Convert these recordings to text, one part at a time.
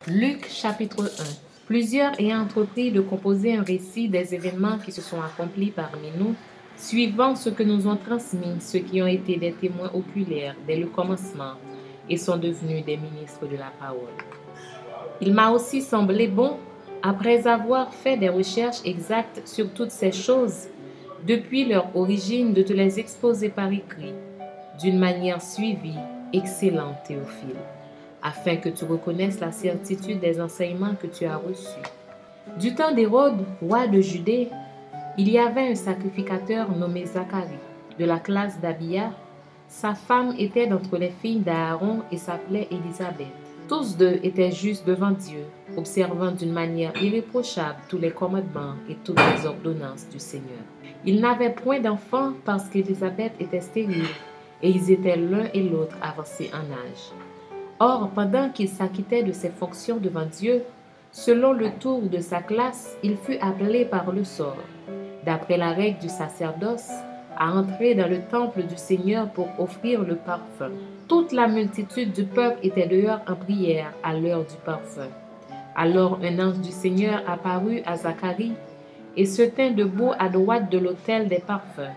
Luc chapitre 1. Plusieurs ayant entrepris de composer un récit des événements qui se sont accomplis parmi nous, suivant ce que nous ont transmis ceux qui ont été des témoins oculaires dès le commencement et sont devenus des ministres de la parole. Il m'a aussi semblé bon, après avoir fait des recherches exactes sur toutes ces choses, depuis leur origine, de te les exposer par écrit, d'une manière suivie, excellente Théophile, afin que tu reconnaisses la certitude des enseignements que tu as reçus. Du temps d'Hérode, roi de Judée, il y avait un sacrificateur nommé Zacharie, de la classe d'Abia. Sa femme était d'entre les filles d'Aaron et s'appelait Élisabeth. Tous deux étaient justes devant Dieu, observant d'une manière irréprochable tous les commandements et toutes les ordonnances du Seigneur. Ils n'avaient point d'enfants parce qu'Élisabeth était stérile, et ils étaient l'un et l'autre avancés en âge. Or, pendant qu'il s'acquittait de ses fonctions devant Dieu, selon le tour de sa classe, il fut appelé par le sort, d'après la règle du sacerdoce, à entrer dans le temple du Seigneur pour offrir le parfum. Toute la multitude du peuple était dehors en prière à l'heure du parfum. Alors un ange du Seigneur apparut à Zacharie et se tint debout à droite de l'autel des parfums.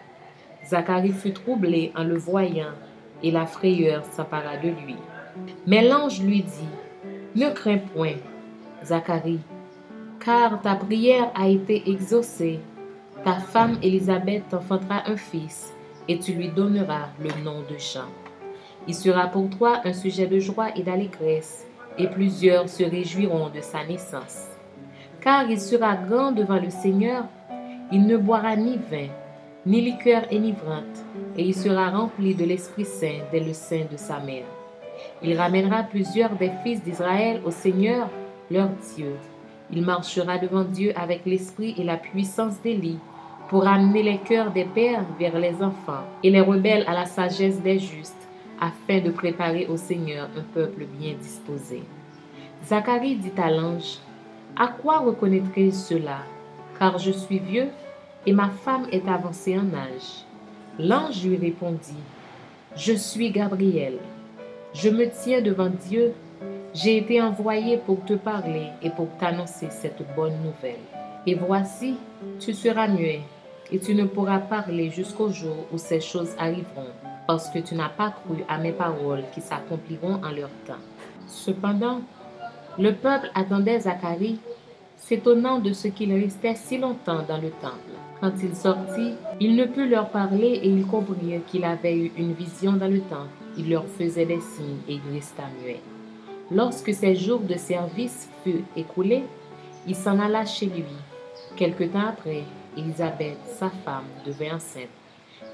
Zacharie fut troublé en le voyant, et la frayeur s'empara de lui. Mais l'ange lui dit: « Ne crains point, Zacharie, car ta prière a été exaucée. Ta femme Élisabeth t'enfantera un fils, et tu lui donneras le nom de Jean. Il sera pour toi un sujet de joie et d'allégresse, et plusieurs se réjouiront de sa naissance. Car il sera grand devant le Seigneur, il ne boira ni vin, ni liqueur enivrante, et il sera rempli de l'Esprit Saint dès le sein de sa mère. Il ramènera plusieurs des fils d'Israël au Seigneur, leur Dieu. Il marchera devant Dieu avec l'esprit et la puissance d'Élie, pour amener les cœurs des pères vers les enfants et les rebelles à la sagesse des justes, afin de préparer au Seigneur un peuple bien disposé. » Zacharie dit à l'ange: « À quoi reconnaîtrai-je cela? Car je suis vieux et ma femme est avancée en âge. » L'ange lui répondit: « Je suis Gabriel. Je me tiens devant Dieu. J'ai été envoyé pour te parler et pour t'annoncer cette bonne nouvelle. Et voici, tu seras muet, et tu ne pourras parler jusqu'au jour où ces choses arriveront, parce que tu n'as pas cru à mes paroles qui s'accompliront en leur temps. » Cependant, le peuple attendait Zacharie, s'étonnant de ce qu'il restait si longtemps dans le temple. Quand il sortit, il ne put leur parler et ils comprirent qu'il avait eu une vision dans le temple. Il leur faisait des signes et il resta muet. Lorsque ses jours de service furent écoulés, il s'en alla chez lui. Quelque temps après, Élisabeth, sa femme, devint enceinte.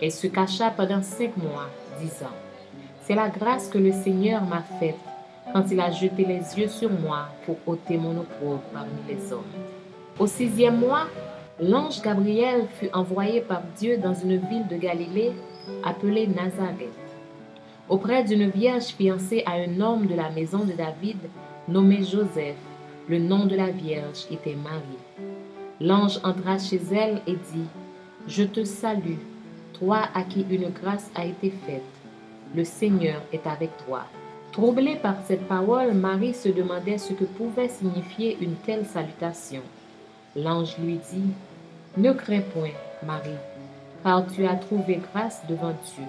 Elle se cacha pendant 5 mois, disant: « C'est la grâce que le Seigneur m'a faite quand il a jeté les yeux sur moi pour ôter mon opprobre parmi les hommes. » Au 6e mois, l'ange Gabriel fut envoyé par Dieu dans une ville de Galilée appelée Nazareth, auprès d'une vierge fiancée à un homme de la maison de David nommé Joseph. Le nom de la vierge était Marie. L'ange entra chez elle et dit: « Je te salue, toi à qui une grâce a été faite. Le Seigneur est avec toi. » Troublée par cette parole, Marie se demandait ce que pouvait signifier une telle salutation. L'ange lui dit: « Ne crains point, Marie, car tu as trouvé grâce devant Dieu.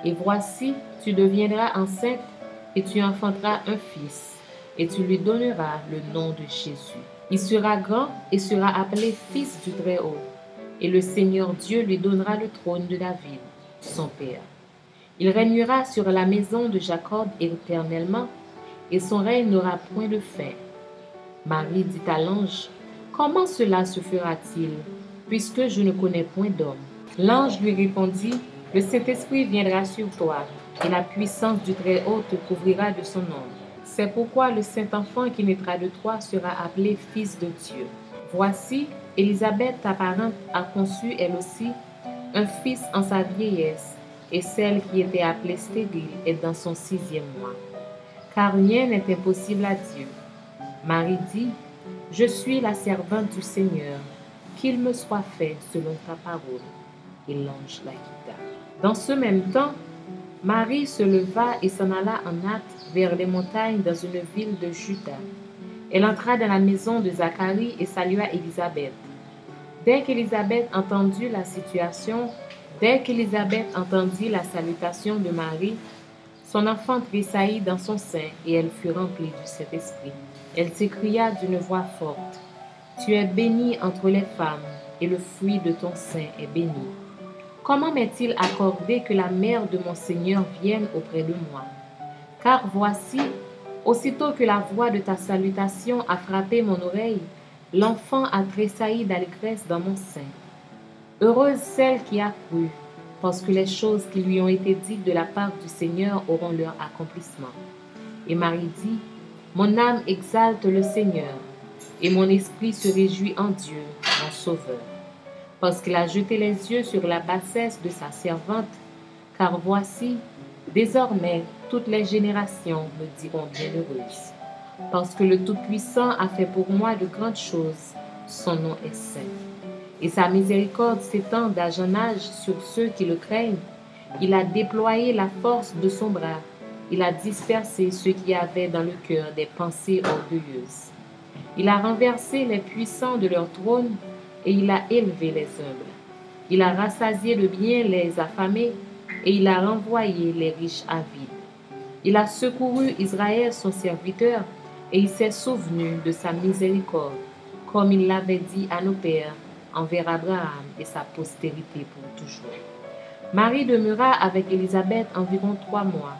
Et voici, tu deviendras enceinte et tu enfanteras un fils, et tu lui donneras le nom de Jésus. Il sera grand et sera appelé Fils du Très-Haut, et le Seigneur Dieu lui donnera le trône de David, son père. Il régnera sur la maison de Jacob éternellement, et son règne n'aura point de fin. » Marie dit à l'ange: « Comment cela se fera-t-il, puisque je ne connais point d'homme? » L'ange lui répondit: « Le Saint-Esprit viendra sur toi, et la puissance du Très-Haut te couvrira de son ombre. C'est pourquoi le Saint-Enfant qui naîtra de toi sera appelé Fils de Dieu. Voici, Élisabeth, ta parente, a conçu elle aussi un fils en sa vieillesse, et celle qui était appelée stérile est dans son 6e mois. Car rien n'est impossible à Dieu. » Marie dit: « Je suis la servante du Seigneur, qu'il me soit fait selon ta parole. » Et l'ange la quitta. Dans ce même temps, Marie se leva et s'en alla en hâte vers les montagnes dans une ville de Juda. Elle entra dans la maison de Zacharie et salua Élisabeth. Dès qu'Élisabeth entendit la salutation de Marie, son enfant tressaillit dans son sein et elle fut remplie du Saint-Esprit. Elle s'écria d'une voix forte, « Tu es bénie entre les femmes, et le fruit de ton sein est béni. Comment m'est-il accordé que la mère de mon Seigneur vienne auprès de moi? Car voici, aussitôt que la voix de ta salutation a frappé mon oreille, l'enfant a tressailli d'allégresse dans mon sein. Heureuse celle qui a cru, parce que les choses qui lui ont été dites de la part du Seigneur auront leur accomplissement. » Et Marie dit, « Mon âme exalte le Seigneur, et mon esprit se réjouit en Dieu, mon Sauveur, parce qu'il a jeté les yeux sur la bassesse de sa servante, car voici, désormais, toutes les générations me diront bienheureuse. Parce que le Tout-Puissant a fait pour moi de grandes choses, son nom est saint. Et sa miséricorde s'étend d'âge en âge sur ceux qui le craignent. Il a déployé la force de son bras. Il a dispersé ceux qui avaient dans le cœur des pensées orgueilleuses. Il a renversé les puissants de leur trône et il a élevé les humbles. Il a rassasié de bien les affamés et il a renvoyé les riches avides. Il a secouru Israël son serviteur et il s'est souvenu de sa miséricorde, comme il l'avait dit à nos pères, envers Abraham et sa postérité pour toujours. Marie demeura avec Élisabeth environ 3 mois,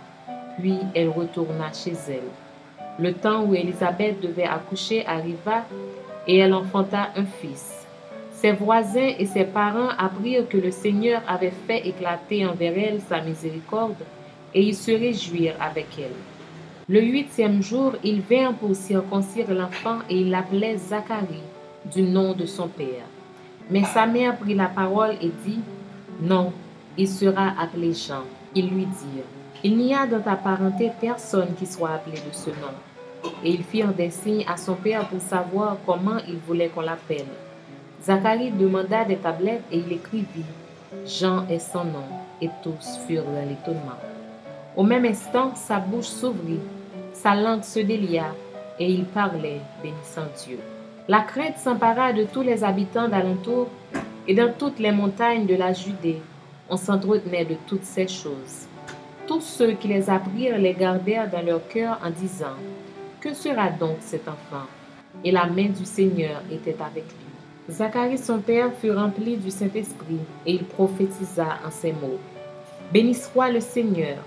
puis elle retourna chez elle. Le temps où Élisabeth devait accoucher arriva et elle enfanta un fils. Ses voisins et ses parents apprirent que le Seigneur avait fait éclater envers elle sa miséricorde et ils se réjouirent avec elle. Le 8e jour, ils vinrent pour circoncire l'enfant et ils l'appelaient Zacharie, du nom de son père. Mais sa mère prit la parole et dit, « Non, il sera appelé Jean. » Ils lui dirent, « Il n'y a dans ta parenté personne qui soit appelé de ce nom. » Et ils firent des signes à son père pour savoir comment il voulait qu'on l'appelle. Zacharie demanda des tablettes et il écrivit, « Jean est son nom. » Et tous furent dans l'étonnement. Au même instant, sa bouche s'ouvrit, sa langue se délia, et il parlait, bénissant Dieu. La crainte s'empara de tous les habitants d'alentour, et dans toutes les montagnes de la Judée, on s'entretenait de toutes ces choses. Tous ceux qui les apprirent les gardèrent dans leur cœur en disant, « Que sera donc cet enfant? » Et la main du Seigneur était avec lui. Zacharie son père fut rempli du Saint-Esprit, et il prophétisa en ces mots. « Béni soit le Seigneur,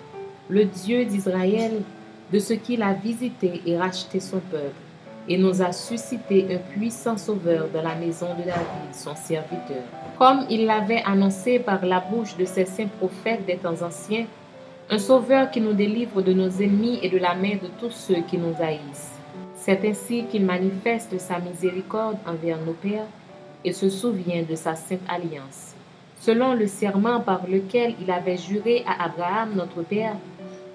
le Dieu d'Israël, de ce qu'il a visité et racheté son peuple, et nous a suscité un puissant sauveur dans la maison de David, son serviteur. Comme il l'avait annoncé par la bouche de ses saints prophètes des temps anciens, un sauveur qui nous délivre de nos ennemis et de la main de tous ceux qui nous haïssent. C'est ainsi qu'il manifeste sa miséricorde envers nos pères et se souvient de sa sainte alliance, selon le serment par lequel il avait juré à Abraham notre père,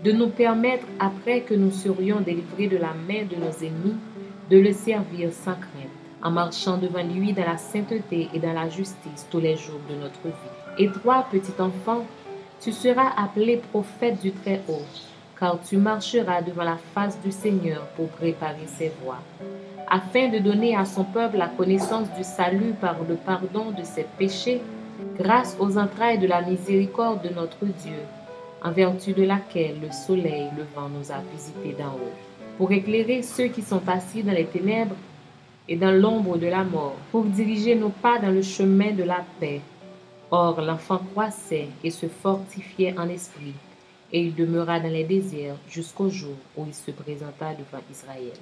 de nous permettre, après que nous serions délivrés de la main de nos ennemis, de le servir sans crainte, en marchant devant lui dans la sainteté et dans la justice tous les jours de notre vie. Et toi, petit enfant, tu seras appelé prophète du Très-Haut, car tu marcheras devant la face du Seigneur pour préparer ses voies, afin de donner à son peuple la connaissance du salut par le pardon de ses péchés, grâce aux entrailles de la miséricorde de notre Dieu, en vertu de laquelle le soleil levant nous a visités d'en haut, pour éclairer ceux qui sont assis dans les ténèbres et dans l'ombre de la mort, pour diriger nos pas dans le chemin de la paix. Or, l'enfant croissait et se fortifiait en esprit, et il demeura dans les déserts jusqu'au jour où il se présenta devant Israël.